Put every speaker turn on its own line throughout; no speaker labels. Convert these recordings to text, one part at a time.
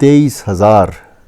23,000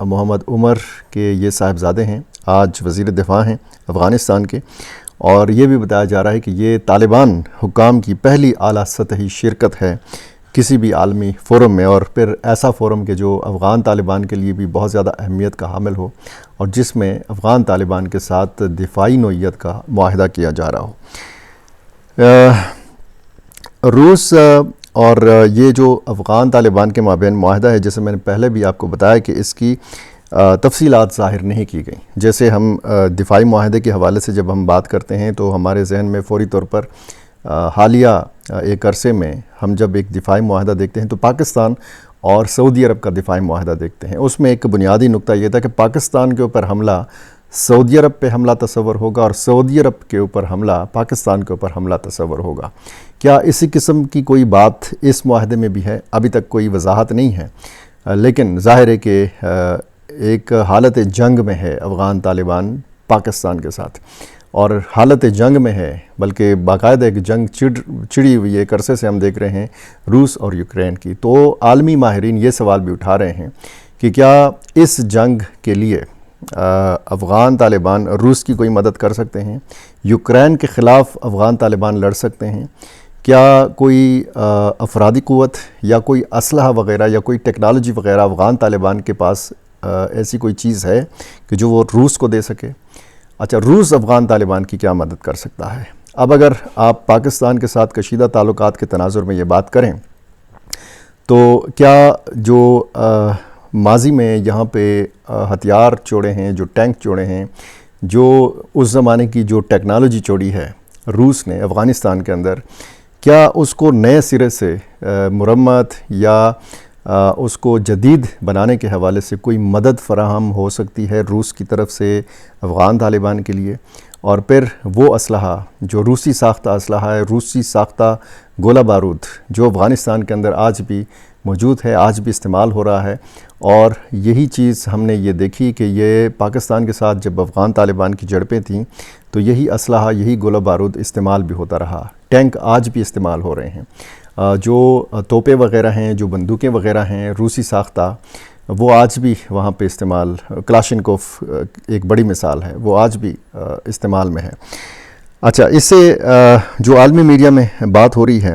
محمد عمر کے یہ صاحبزادے ہیں، آج وزیر دفاع ہیں افغانستان کے، اور یہ بھی بتایا جا رہا ہے کہ یہ طالبان حکام کی پہلی اعلیٰ سطحی شرکت ہے کسی بھی عالمی فورم میں، اور پھر ایسا فورم کہ جو افغان طالبان کے لیے بھی بہت زیادہ اہمیت کا حامل ہو اور جس میں افغان طالبان کے ساتھ دفاعی نوعیت کا معاہدہ کیا جا رہا ہو۔ روس اور یہ جو افغان طالبان کے مابین معاہدہ ہے، جیسے میں نے پہلے بھی آپ کو بتایا کہ اس کی تفصیلات ظاہر نہیں کی گئیں۔ جیسے ہم دفاعی معاہدے کے حوالے سے جب ہم بات کرتے ہیں تو ہمارے ذہن میں فوری طور پر حالیہ ایک عرصے میں ہم جب ایک دفاعی معاہدہ دیکھتے ہیں تو پاکستان اور سعودی عرب کا دفاعی معاہدہ دیکھتے ہیں۔ اس میں ایک بنیادی نقطہ یہ تھا کہ پاکستان کے اوپر حملہ سعودی عرب پہ حملہ تصور ہوگا اور سعودی عرب کے اوپر حملہ پاکستان کے اوپر حملہ تصور ہوگا۔ کیا اسی قسم کی کوئی بات اس معاہدے میں بھی ہے؟ ابھی تک کوئی وضاحت نہیں ہے، لیکن ظاہر ہے کہ ایک حالت جنگ میں ہے افغان طالبان پاکستان کے ساتھ، اور حالت جنگ میں ہے، بلکہ باقاعدہ ایک جنگ چڑی ہوئی ایک عرصے سے ہم دیکھ رہے ہیں روس اور یوکرین کی۔ تو عالمی ماہرین یہ سوال بھی اٹھا رہے ہیں کہ کیا اس جنگ کے لیے افغان طالبان روس کی کوئی مدد کر سکتے ہیں؟ یوکرین کے خلاف افغان طالبان لڑ سکتے ہیں؟ کیا کوئی افرادی قوت یا کوئی اسلحہ وغیرہ یا کوئی ٹیکنالوجی وغیرہ افغان طالبان کے پاس ایسی کوئی چیز ہے کہ جو وہ روس کو دے سکے؟ اچھا، روس افغان طالبان کی کیا مدد کر سکتا ہے؟ اب اگر آپ پاکستان کے ساتھ کشیدہ تعلقات کے تناظر میں یہ بات کریں تو کیا جو ماضی میں یہاں پہ ہتھیار چھوڑے ہیں، جو ٹینک چھوڑے ہیں، جو اس زمانے کی جو ٹیکنالوجی چھوڑی ہے روس نے افغانستان کے اندر، کیا اس کو نئے سرے سے مرمت یا اس کو جدید بنانے کے حوالے سے کوئی مدد فراہم ہو سکتی ہے روس کی طرف سے افغان طالبان کے لیے؟ اور پھر وہ اسلحہ جو روسی ساختہ اسلحہ ہے، روسی ساختہ گولہ بارود جو افغانستان کے اندر آج بھی موجود ہے، آج بھی استعمال ہو رہا ہے، اور یہی چیز ہم نے یہ دیکھی کہ یہ پاکستان کے ساتھ جب افغان طالبان کی جھڑپیں تھیں تو یہی اسلحہ، یہی گولہ بارود استعمال بھی ہوتا رہا، ٹینک آج بھی استعمال ہو رہے ہیں، جو توپے وغیرہ ہیں، جو بندوقیں وغیرہ ہیں روسی ساختہ، وہ آج بھی وہاں پہ استعمال، کلاشنکوف ایک بڑی مثال ہے، وہ آج بھی استعمال میں ہے۔ اچھا، اس سے جو عالمی میڈیا میں بات ہو رہی ہے،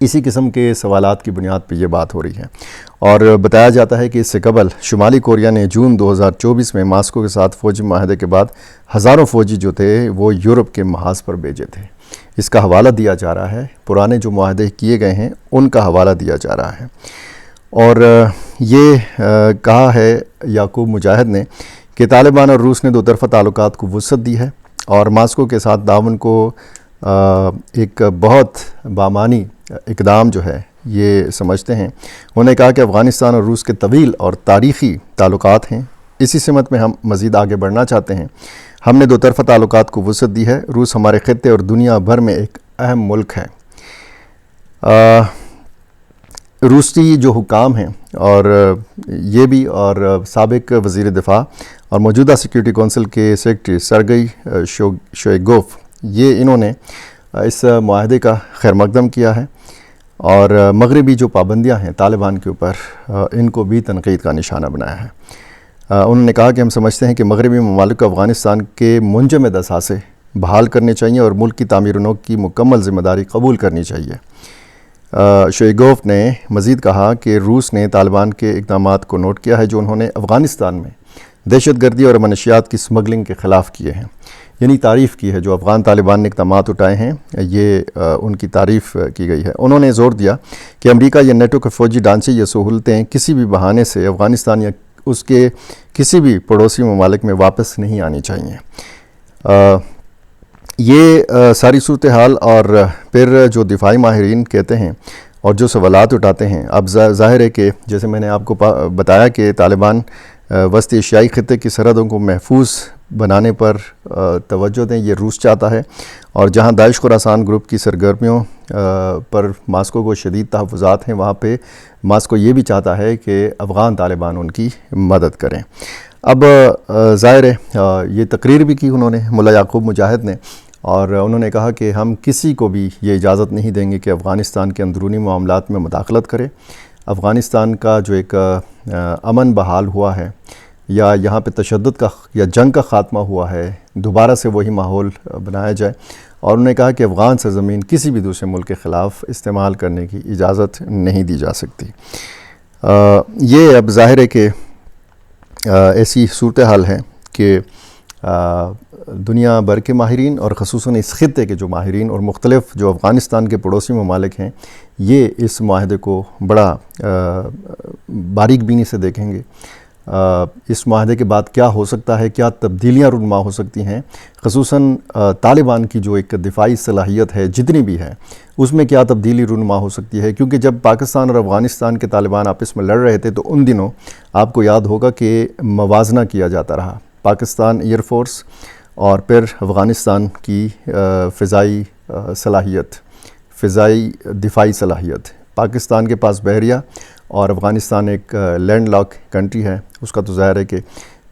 اسی قسم کے سوالات کی بنیاد پہ یہ بات ہو رہی ہے، اور بتایا جاتا ہے کہ اس سے قبل شمالی کوریا نے جون 2024 میں ماسکو کے ساتھ فوجی معاہدے کے بعد ہزاروں فوجی جو تھے وہ یورپ کے محاذ پر بھیجے تھے۔ اس کا حوالہ دیا جا رہا ہے، پرانے جو معاہدے کیے گئے ہیں ان کا حوالہ دیا جا رہا ہے، اور یہ کہا ہے یعقوب مجاہد نے کہ طالبان اور روس نے دو طرفہ تعلقات کو وسعت دی ہے اور ماسکو کے ساتھ تعاون کو ایک بہت بامانی اقدام جو ہے یہ سمجھتے ہیں۔ انہوں نے کہا کہ افغانستان اور روس کے طویل اور تاریخی تعلقات ہیں، اسی سمت میں ہم مزید آگے بڑھنا چاہتے ہیں۔ ہم نے دو طرفہ تعلقات کو وسعت دی ہے، روس ہمارے خطے اور دنیا بھر میں ایک اہم ملک ہے۔ روسی جو حکام ہیں اور یہ بھی، اور سابق وزیر دفاع اور موجودہ سیکیورٹی کونسل کے سیکرٹری سرگئی شویگوف، یہ انہوں نے اس معاہدے کا خیر مقدم کیا ہے، اور مغربی جو پابندیاں ہیں طالبان کے اوپر ان کو بھی تنقید کا نشانہ بنایا ہے۔ انہوں نے کہا کہ ہم سمجھتے ہیں کہ مغربی ممالک کو افغانستان کے منجمد اثاثے بحال کرنے چاہیے اور ملک کی تعمیر و نو کی مکمل ذمہ داری قبول کرنی چاہیے۔ شویگوف نے مزید کہا کہ روس نے طالبان کے اقدامات کو نوٹ کیا ہے جو انہوں نے افغانستان میں دہشت گردی اور منشیات کی سمگلنگ کے خلاف کیے ہیں، یعنی تعریف کی ہے جو افغان طالبان نے اقدامات اٹھائے ہیں، یہ ان کی تعریف کی گئی ہے۔ انہوں نے زور دیا کہ امریکہ یا نیٹو کے فوجی ڈھانچے یا سہولتیں کسی بھی بہانے سے افغانستان یا اس کے کسی بھی پڑوسی ممالک میں واپس نہیں آنی چاہیے۔ یہ ساری صورتحال اور پھر جو دفاعی ماہرین کہتے ہیں اور جو سوالات اٹھاتے ہیں، اب ظاہر ہے کہ جیسے میں نے آپ کو بتایا کہ طالبان وسط ایشیائی خطے کی سرحدوں کو محفوظ بنانے پر توجہ دیں، یہ روس چاہتا ہے، اور جہاں داعش خراسان گروپ کی سرگرمیوں پر ماسکو کو شدید تحفظات ہیں، وہاں پہ ماسکو یہ بھی چاہتا ہے کہ افغان طالبان ان کی مدد کریں۔ اب ظاہر ہے یہ تقریر بھی کی انہوں نے، ملا یعقوب مجاہد نے، اور انہوں نے کہا کہ ہم کسی کو بھی یہ اجازت نہیں دیں گے کہ افغانستان کے اندرونی معاملات میں مداخلت کرے۔ افغانستان کا جو ایک امن بحال ہوا ہے یا یہاں پہ تشدد کا یا جنگ کا خاتمہ ہوا ہے، دوبارہ سے وہی ماحول بنایا جائے، اور انہوں نے کہا کہ افغان سرزمین کسی بھی دوسرے ملک کے خلاف استعمال کرنے کی اجازت نہیں دی جا سکتی۔ یہ اب ظاہر ہے کہ ایسی صورتحال ہے کہ دنیا بھر کے ماہرین اور خصوصاً اس خطے کے جو ماہرین اور مختلف جو افغانستان کے پڑوسی ممالک ہیں، یہ اس معاہدے کو بڑا باریک بینی سے دیکھیں گے۔ اس معاہدے کے بعد کیا ہو سکتا ہے، کیا تبدیلیاں رونما ہو سکتی ہیں، خصوصاً طالبان کی جو ایک دفاعی صلاحیت ہے جتنی بھی ہے اس میں کیا تبدیلی رونما ہو سکتی ہے، کیونکہ جب پاکستان اور افغانستان کے طالبان آپس میں لڑ رہے تھے تو ان دنوں آپ کو یاد ہوگا کہ موازنہ کیا جاتا رہا، پاکستان ایئر فورس اور پھر افغانستان کی فضائی صلاحیت، فضائی دفاعی صلاحیت۔ پاکستان کے پاس بحریہ اور افغانستان ایک لینڈ لاک کنٹری ہے، اس کا تو ظاہر ہے کہ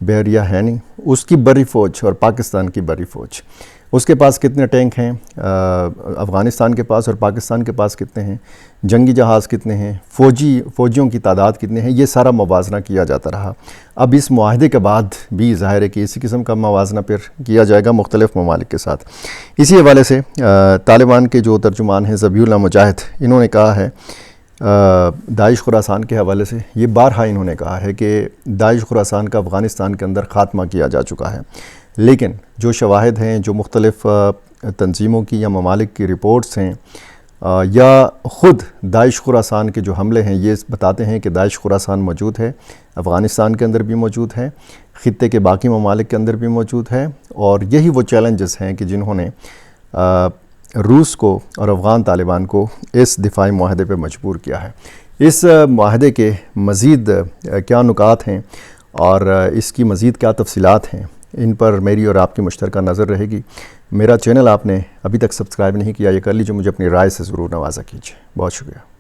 بحریہ ہے نہیں، اس کی بری فوج اور پاکستان کی بری فوج، اس کے پاس کتنے ٹینک ہیں افغانستان کے پاس اور پاکستان کے پاس کتنے ہیں، جنگی جہاز کتنے ہیں، فوجیوں کی تعداد کتنے ہیں، یہ سارا موازنہ کیا جاتا رہا۔ اب اس معاہدے کے بعد بھی ظاہر ہے کہ اسی قسم کا موازنہ پھر کیا جائے گا مختلف ممالک کے ساتھ۔ اسی حوالے سے طالبان کے جو ترجمان ہیں ذبیح اللہ مجاہد، انہوں نے کہا ہے داعش خراسان کے حوالے سے، یہ بارہا انہوں نے کہا ہے کہ داعش خراسان کا افغانستان کے اندر خاتمہ کیا جا چکا ہے، لیکن جو شواہد ہیں، جو مختلف تنظیموں کی یا ممالک کی رپورٹس ہیں یا خود داعش خراسان کے جو حملے ہیں، یہ بتاتے ہیں کہ داعش خراسان موجود ہے، افغانستان کے اندر بھی موجود ہے، خطے کے باقی ممالک کے اندر بھی موجود ہے، اور یہی وہ چیلنجز ہیں کہ جنہوں نے روس کو اور افغان طالبان کو اس دفاعی معاہدے پہ مجبور کیا ہے۔ اس معاہدے کے مزید کیا نکات ہیں اور اس کی مزید کیا تفصیلات ہیں، ان پر میری اور آپ کی مشترکہ نظر رہے گی۔ میرا چینل آپ نے ابھی تک سبسکرائب نہیں کیا، یہ کر لیجیے، مجھے اپنی رائے سے ضرور نوازا کیجیے۔ بہت شکریہ۔